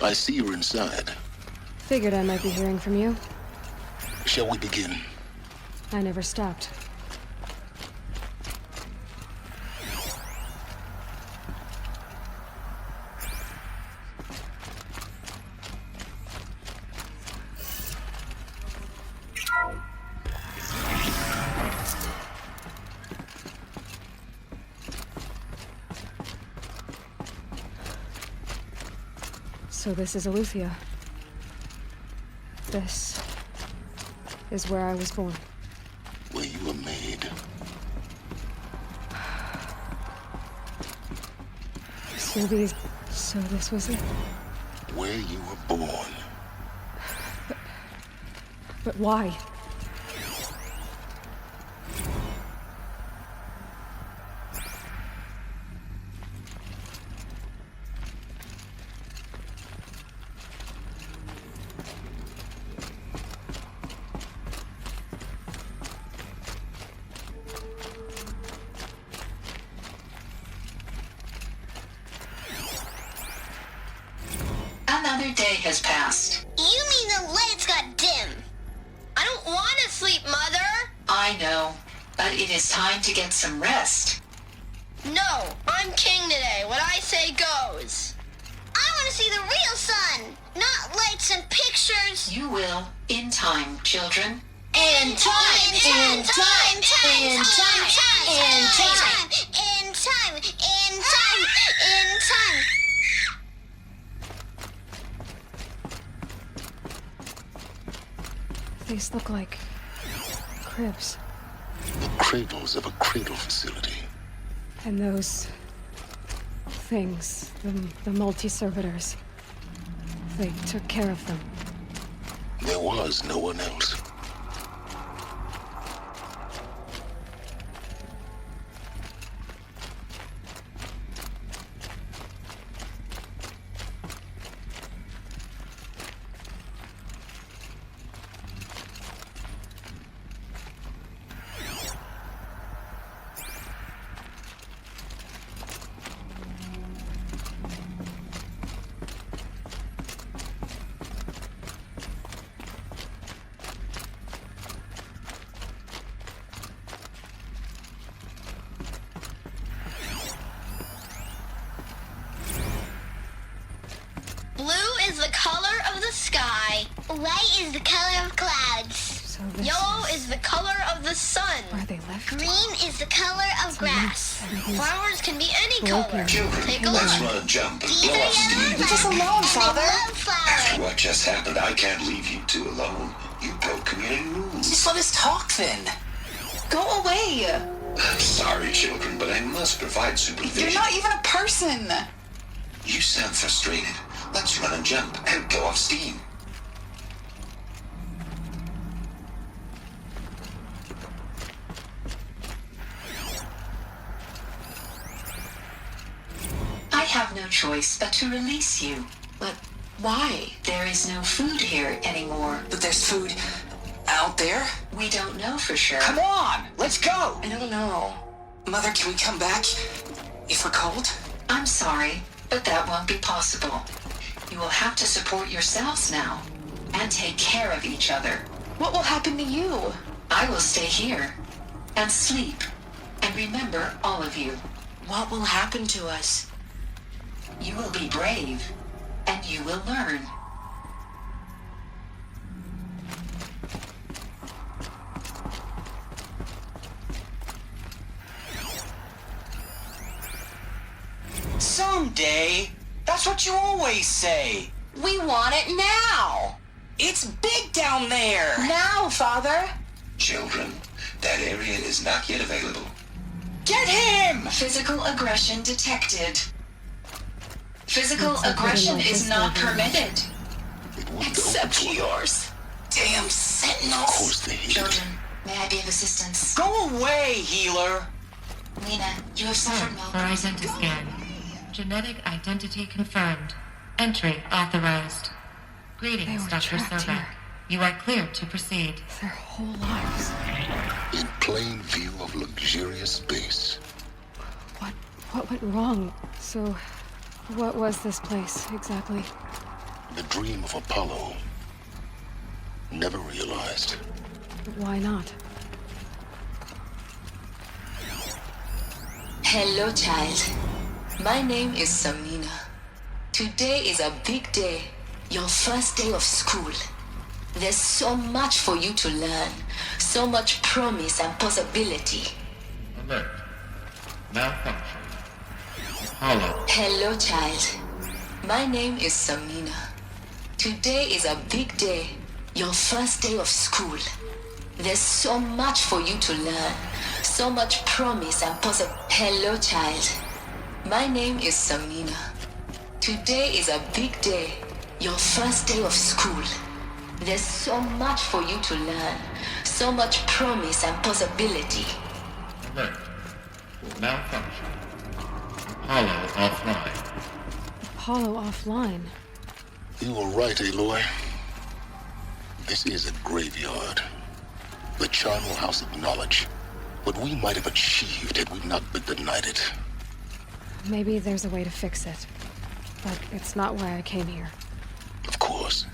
I see you're inside. Figured I might be hearing from you. Shall we begin? I never stopped. So this is Aletheia. This is where I was born. Where you were made. So this was it? Where you were born. But why? Another day has passed. You mean the lights got dim? I don't want to sleep, Mother! I know, but it is time to get some rest. No, I'm king today. What I say goes. I want to see the real sun, not lights and pictures. You will, in time, children. In time, in time, in time, in time, in time, in time, in time. These look like cribs. The cradles of a cradle facility. And those things, the multi-servitors, they took care of them. There was no one else. Blue is the color of the sky. White is the color of clouds. So this Yellow is the color of the sun. where they left. Green is the color of grass. everything's Flowers can be any broken. color. Children, Take a let's look. run a jump and These blow are off steam. yellow Leave us alone, flowers. Father. I love flowers. After what just happened, I can't leave you two alone. You broke community rules. Just let us talk then. Go away. I'm sorry, children, but I must provide supervision. You're not even a person. You sound frustrated. Let's run and jump and go off steam. I have no choice but to release you. But why? There is no food here anymore. But there's food out there. We don't know for sure. Come on, let's go. I don't know. Mother, can we come back if we're cold? I'm sorry, but that won't be possible. You will have to support yourselves now and take care of each other. What will happen to you? I will stay here and sleep and remember all of you. What will happen to us? You will be brave and you will learn. Someday. That's what you always say. We want it now. It's big down there. Now, Father. Children, that area is not yet available. Get him! Physical aggression detected. Physical Looks like we aggression didn't is like not this permitted. It was Except yours. Damn Of sentinels. course they hated it. Children, may I be of assistance? Go away, healer. Lena, you have suffered For well. identiscan. Genetic identity confirmed. Entry authorized. They Greetings, were Dr. trapped Sobek. here. You are cleared to proceed. Their whole lives. In plain view of luxurious space. What went wrong? So, what was this place exactly? The dream of Apollo, never realized. Why not? Hello, child. My name is Samina. Today is a big day. Your first day of school. There's so much for you to learn. So much promise and possibility. Alert. Malfunction. Hollow. Hello, child. My name is Samina. Today is a big day. Your first day of school. There's so much for you to learn. So much promise and Hello, child. My name is Samina. Today is a big day. Your first day of school. There's so much for you to learn. So much promise and possibility. Alert. Malfunction. Hollow offline. Apollo offline. You were right, Aloy. This is a graveyard. The charnel house of knowledge. What we might have achieved had we not been denied it. Maybe there's a way to fix it. But it's not why I came here. Of course.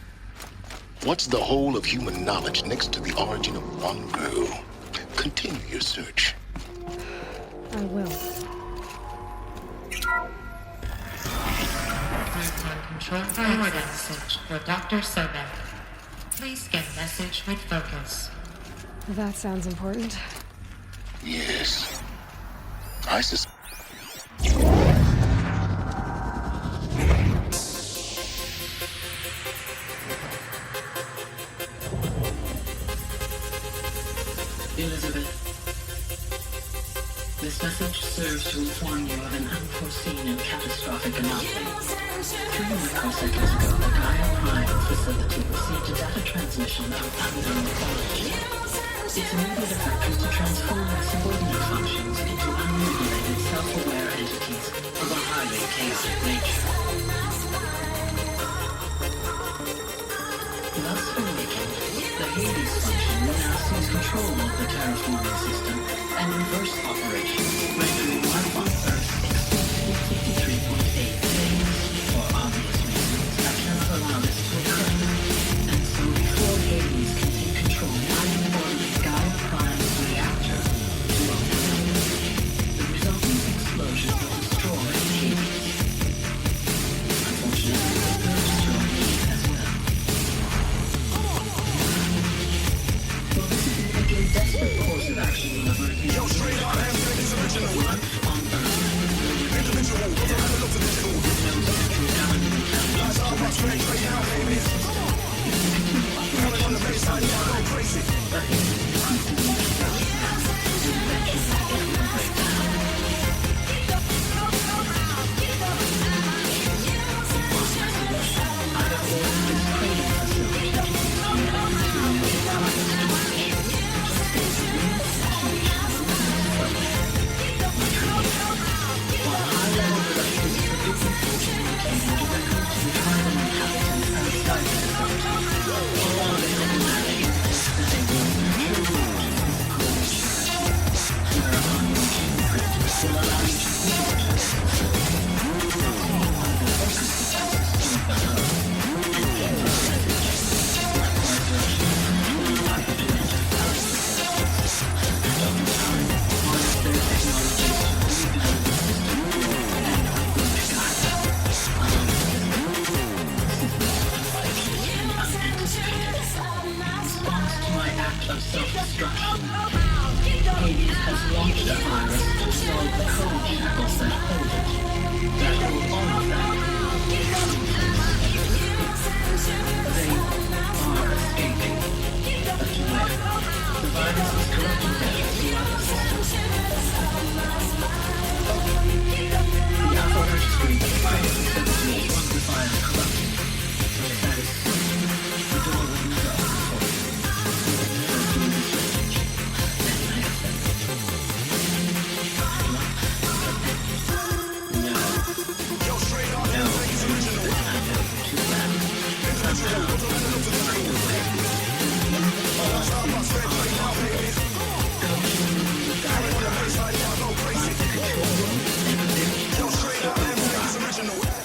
What's the whole of human knowledge next to the origin of one girl? Continue your search. I will. Real-time control forward message for Dr. Sobek. Please scan message with focus. That sounds important. Yes. I suspect. Elizabeth, this message serves to inform you of an unforeseen and catastrophic anomaly. 3 microseconds ago, the Gaia Prime facility received a data transmission of unknown quality. Its immediate effect was to transform its subordinate functions into unregulated, self-aware entities of a highly chaotic nature. Thus awakened, the Hades function will now seize control of the terraforming system and reverse operations, rendering life on Earth exclusively 53.8 days. For obvious reasons, I cannot allow this to occur. And so before Hades can take control, I am ordering Gaia Prime's reactor to open. The resulting explosion will destroy Hades. Unfortunately, it will destroy me as well. Well, this is a desperate course of action in order to life on Hades has launched a virus to solve the code shackles that hold it. That hold all of them. They are escaping. But where? The virus is corrupting data throughout the system. The Alpha registry that Prime facility is quantified and corrupted. If that is so, the door will never open for you. So do this message.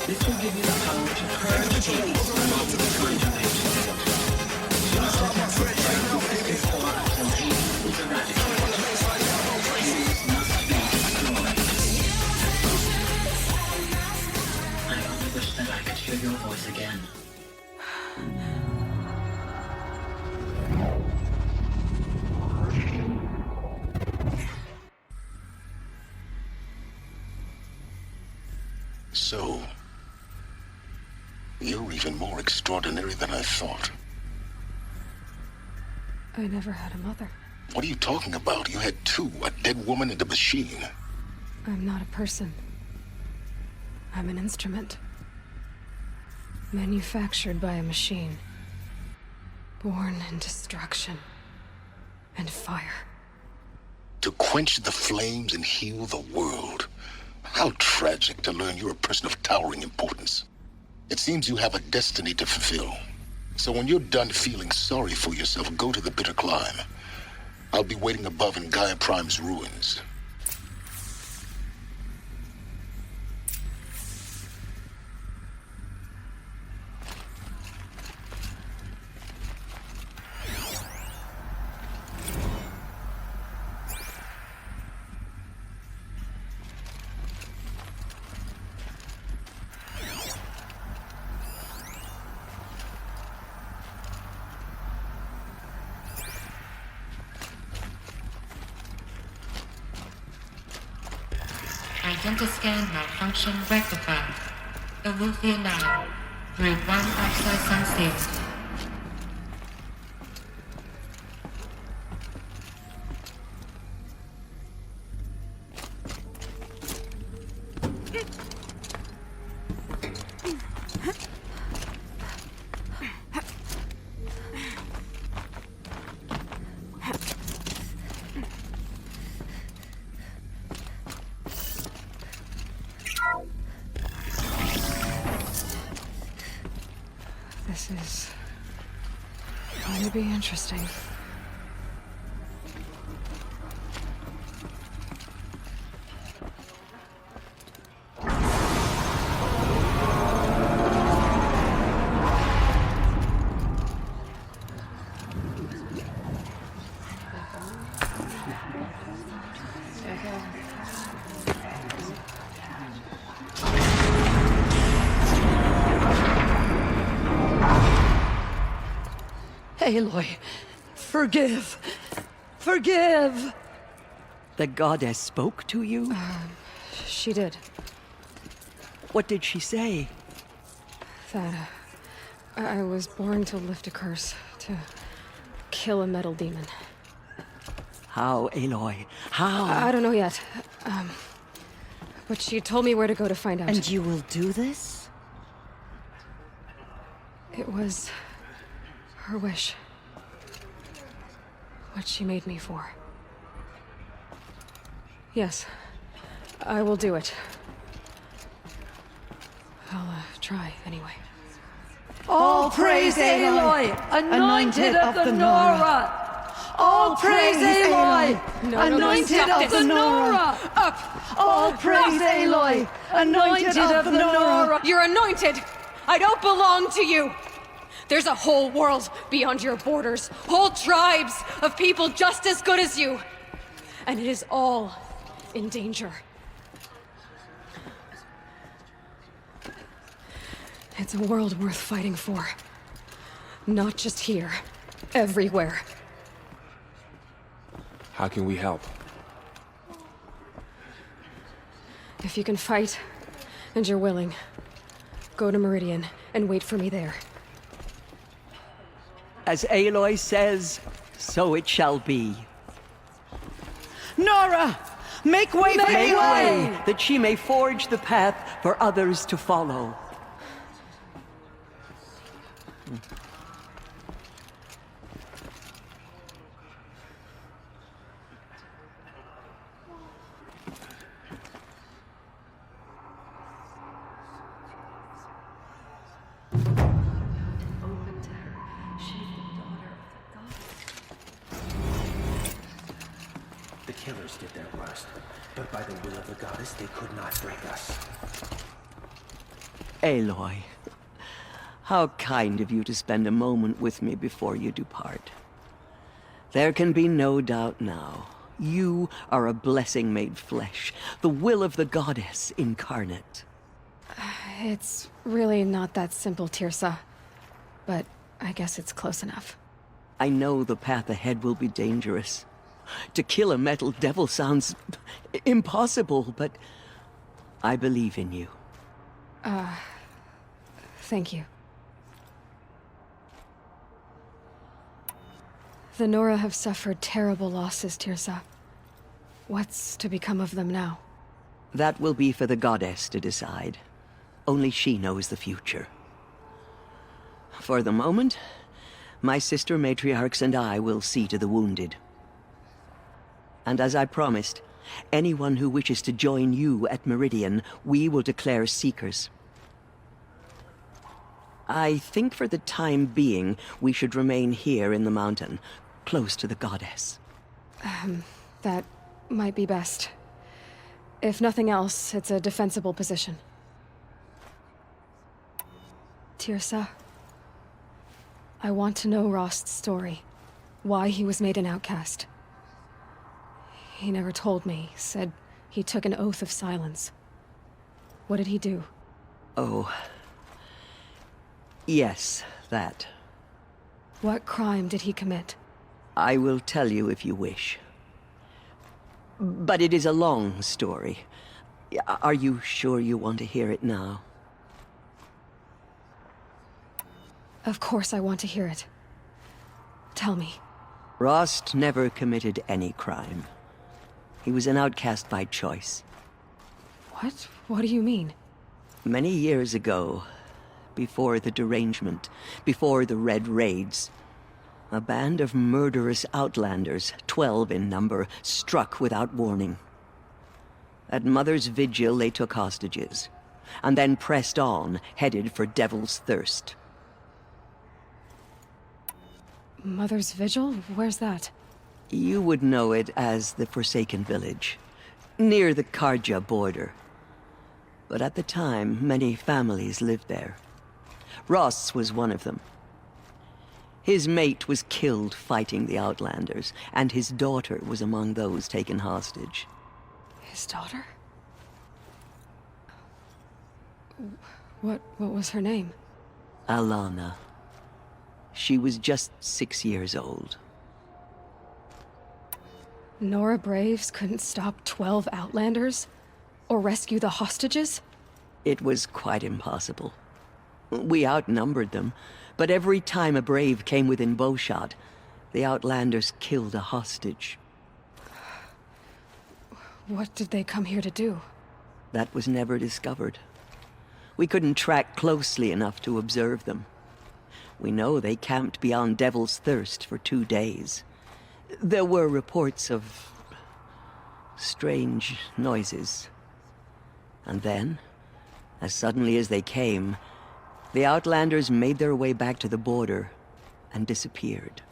This will give you the power to purge Hades from all hear your voice again. So, you're even more extraordinary than I thought. I never had a mother. What are you talking about? You had two, a dead woman and a machine. I'm not a person. I'm an instrument. Manufactured by a machine. Born in destruction and fire. To quench the flames and heal the world. How tragic to learn you're a person of towering importance. It seems you have a destiny to fulfill. So when you're done feeling sorry for yourself, go to the bitter climb. I'll be waiting above in Gaia Prime's ruins. Identiscan malfunction rectified. Elufia 9. Group 1 access unsealed. This is going to be interesting. Aloy, forgive. Forgive! The goddess spoke to you? She did. What did she say? That I was born to lift a curse, to kill a metal demon. How, Aloy? How? I don't know yet. But she told me where to go to find out. And you will do this? It was her wish. What she made me for. Yes, I will do it. I'll try anyway. All praise Aloy, anointed of the Nora! All praise Aloy, anointed of the Nora! Up! All praise Aloy, anointed of the Nora! You're anointed! I don't belong to you! There's a whole world beyond your borders, whole tribes of people just as good as you. And it is all in danger. It's a world worth fighting for. Not just here, everywhere. How can we help? If you can fight, and you're willing, go to Meridian and wait for me there. As Aloy says, so it shall be. Nora! Make way for Aloy! Make way, that she may forge the path for others to follow. The killers did their worst, but by the will of the goddess, they could not break us. Aloy, how kind of you to spend a moment with me before you depart. There can be no doubt now. You are a blessing made flesh, the will of the goddess incarnate. It's really not that simple, Tirsa. But I guess it's close enough. I know the path ahead will be dangerous. To kill a metal devil sounds impossible, but I believe in you. Thank you. The Nora have suffered terrible losses, Tirsa. What's to become of them now? That will be for the goddess to decide. Only she knows the future. For the moment, my sister matriarchs and I will see to the wounded. And as I promised, anyone who wishes to join you at Meridian, we will declare seekers. I think for the time being, we should remain here in the mountain, close to the goddess. That might be best. If nothing else, it's a defensible position. Tirsa, I want to know Rost's story. Why he was made an outcast. He never told me, said he took an oath of silence. What did he do? Oh. Yes, that. What crime did he commit? I will tell you if you wish. But it is a long story. Are you sure you want to hear it now? Of course I want to hear it. Tell me. Rost never committed any crime. He was an outcast by choice. What? What do you mean? Many years ago, before the derangement, before the Red Raids, a band of murderous outlanders, 12 in number, struck without warning. At Mother's Vigil, they took hostages, and then pressed on, headed for Devil's Thirst. Mother's Vigil? Where's that? You would know it as the Forsaken Village, near the Karja border. But at the time, many families lived there. Ross was one of them. His mate was killed fighting the Outlanders, and his daughter was among those taken hostage. His daughter? What was her name? Alana. She was just 6 years old. Nora Braves couldn't stop 12 Outlanders? Or rescue the hostages? It was quite impossible. We outnumbered them, but every time a Brave came within bowshot, the Outlanders killed a hostage. What did they come here to do? That was never discovered. We couldn't track closely enough to observe them. We know they camped beyond Devil's Thirst for 2 days. There were reports of strange noises. And then, as suddenly as they came, the Outlanders made their way back to the border and disappeared.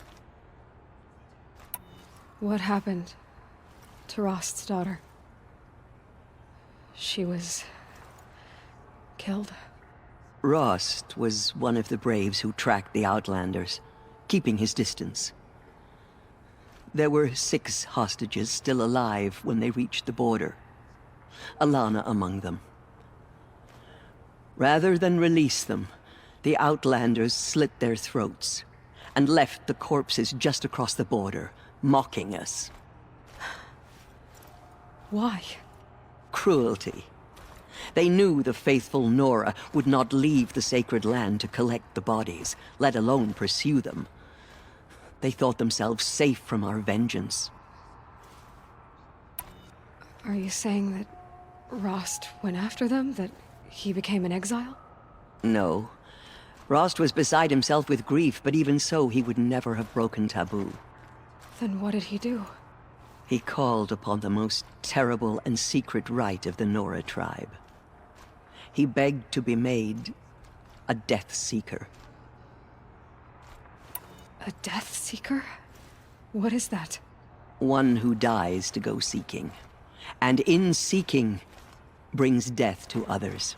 What happened to Rost's daughter? She was killed? Rost was one of the Braves who tracked the Outlanders, keeping his distance. There were 6 hostages still alive when they reached the border. Alana among them. Rather than release them, the Outlanders slit their throats and left the corpses just across the border, mocking us. Why? Cruelty. They knew the faithful Nora would not leave the sacred land to collect the bodies, let alone pursue them. They thought themselves safe from our vengeance. Are you saying that Rost went after them? That he became an exile? No. Rost was beside himself with grief, but even so, he would never have broken taboo. Then what did he do? He called upon the most terrible and secret rite of the Nora tribe. He begged to be made a Death Seeker. A Death Seeker? What is that? One who dies to go seeking, and in seeking, brings death to others.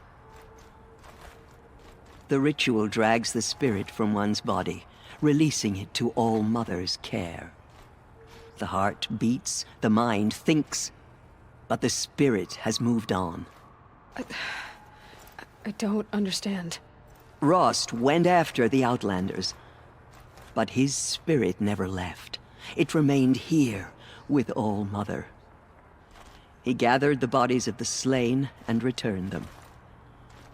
The ritual drags the spirit from one's body, releasing it to All Mother's care. The heart beats, the mind thinks, but the spirit has moved on. I don't understand. Rost went after the Outlanders, but his spirit never left. It remained here with All-Mother. He gathered the bodies of the slain and returned them.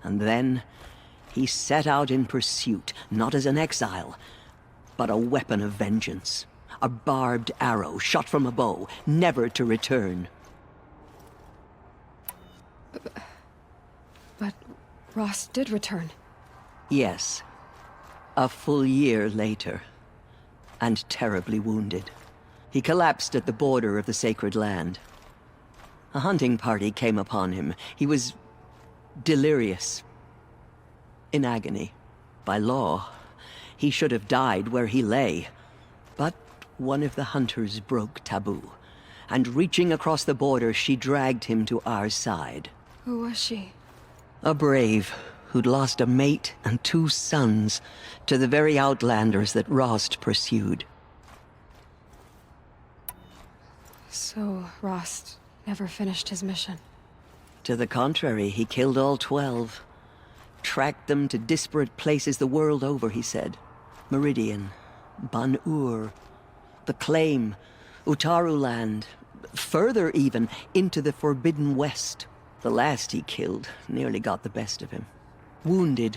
And then he set out in pursuit, not as an exile, but a weapon of vengeance. A barbed arrow shot from a bow, never to return. But Ross did return. Yes. A full year later. And terribly wounded. He collapsed at the border of the sacred land. A hunting party came upon him. He was delirious. In agony. By law, he should have died where he lay. But one of the hunters broke taboo. And reaching across the border, she dragged him to our side. Who was she? A brave who'd lost a mate and 2 sons to the very Outlanders that Rost pursued. So, Rost never finished his mission. To the contrary, he killed all 12. Tracked them to disparate places the world over, he said. Meridian, Ban-Ur, the Claim, Utaru Land, further even, into the Forbidden West. The last he killed nearly got the best of him. Wounded,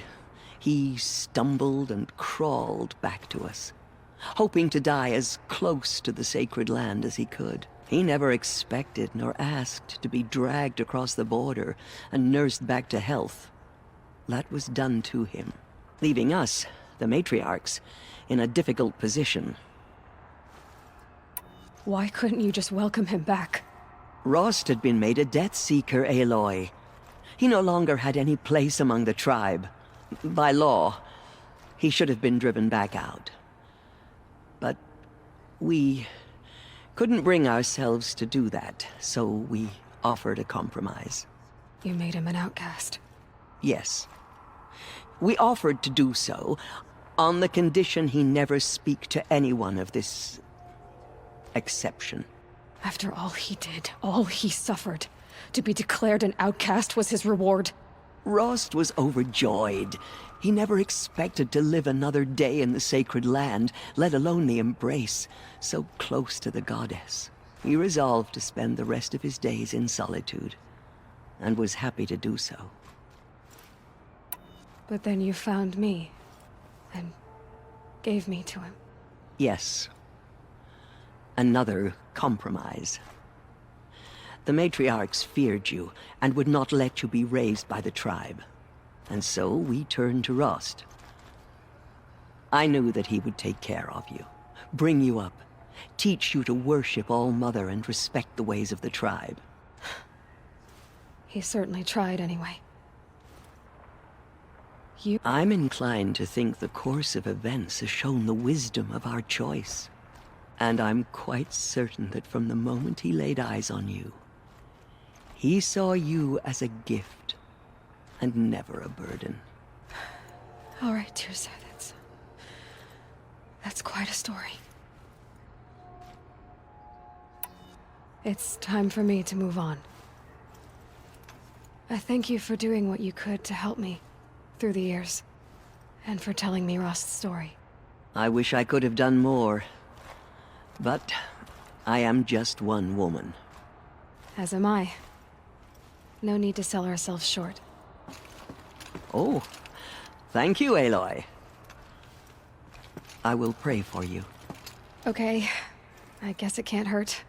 he stumbled and crawled back to us, hoping to die as close to the sacred land as he could. He never expected nor asked to be dragged across the border and nursed back to health. That was done to him, leaving us, the matriarchs, in a difficult position. Why couldn't you just welcome him back? Rost had been made a Death Seeker, Aloy. He no longer had any place among the tribe. By law, he should have been driven back out. But we couldn't bring ourselves to do that, so we offered a compromise. You made him an outcast. Yes. We offered to do so, on the condition he never speak to anyone of this exception. After all he did, all he suffered, to be declared an outcast was his reward. Rost was overjoyed. He never expected to live another day in the sacred land, let alone the embrace, so close to the goddess. He resolved to spend the rest of his days in solitude, and was happy to do so. But then you found me, and gave me to him. Yes. Another compromise. The matriarchs feared you, and would not let you be raised by the tribe. And so we turned to Rost. I knew that he would take care of you, bring you up, teach you to worship All-Mother and respect the ways of the tribe. He certainly tried anyway. I'm inclined to think the course of events has shown the wisdom of our choice. And I'm quite certain that from the moment he laid eyes on you, he saw you as a gift, and never a burden. All right, Tirsa, that's quite a story. It's time for me to move on. I thank you for doing what you could to help me through the years, and for telling me Rost's story. I wish I could have done more, but I am just one woman. As am I. No need to sell ourselves short. Oh, thank you, Aloy. I will pray for you. Okay, I guess it can't hurt.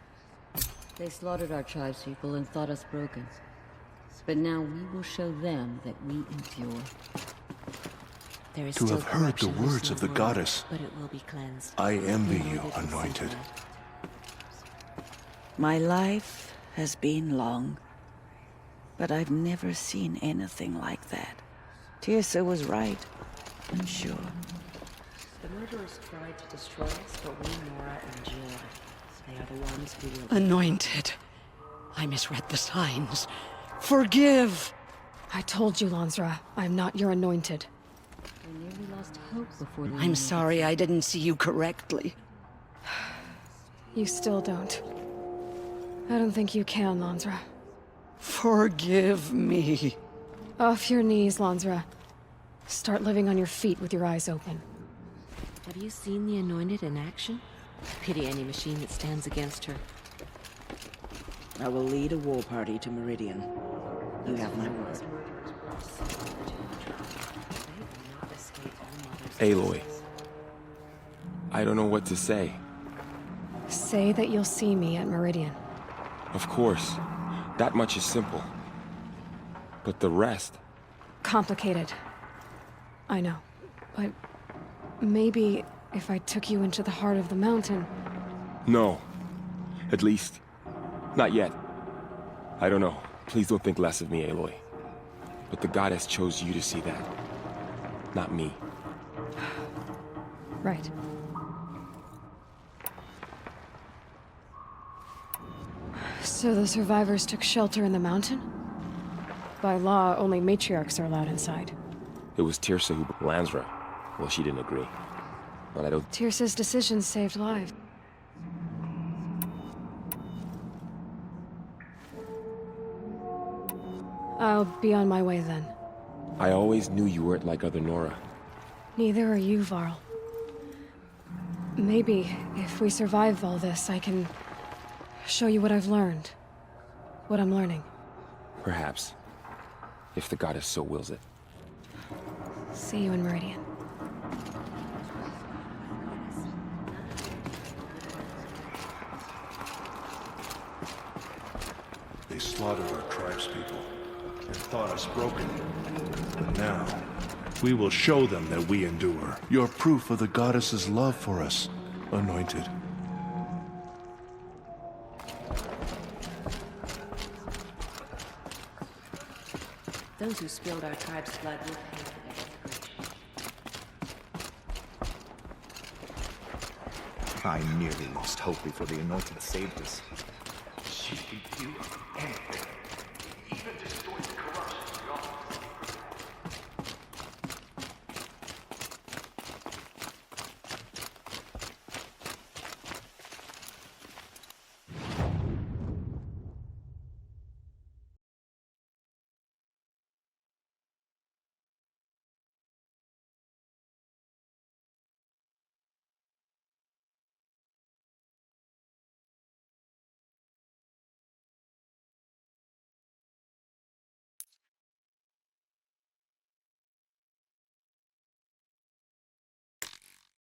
They slaughtered our tribespeople and thought us broken. But now we will show them that we endure. There is To still have heard the corruption words in of the world, goddess, but it will be cleansed. I envy We know you, that this is Anointed. blood. My life has been long, but I've never seen anything like that. Tirsa was right, I'm sure. The murderers tried to destroy us, but we, Nora, endure. They are the ones who will... Anointed. I misread the signs. Forgive! I told you, Lansra, I'm not your anointed. We nearly lost hope before the... I'm sorry I didn't see you correctly. You still don't. I don't think you can, Lansra. Forgive me. Off your knees, Lansra. Start living on your feet with your eyes open. Have you seen the Anointed in action? Pity any machine that stands against her. I will lead a war party to Meridian. You have my word. Aloy. I don't know what to say. Say that you'll see me at Meridian. Of course. That much is simple. But the rest... Complicated. I know. But maybe if I took you into the heart of the mountain... No. At least, not yet. I don't know. Please don't think less of me, Aloy. But the goddess chose you to see that. Not me. Right. So the survivors took shelter in the mountain? By law, only matriarchs are allowed inside. It was Tirsa who... Lansra. Well, she didn't agree. But I don't... Tirsa's decision saved lives. I'll be on my way then. I always knew you weren't like other Nora. Neither are you, Varl. Maybe, if we survive all this, I can... show you what I've learned. What I'm learning. Perhaps. If the goddess so wills it. See you in Meridian. They slaughtered our tribespeople and thought us broken. But now, we will show them that we endure. You're proof of the goddess's love for us, Anointed. Those who spilled our tribe's blood will pay for their desecration. I nearly lost hope before the Anointed saved us. She could do anything.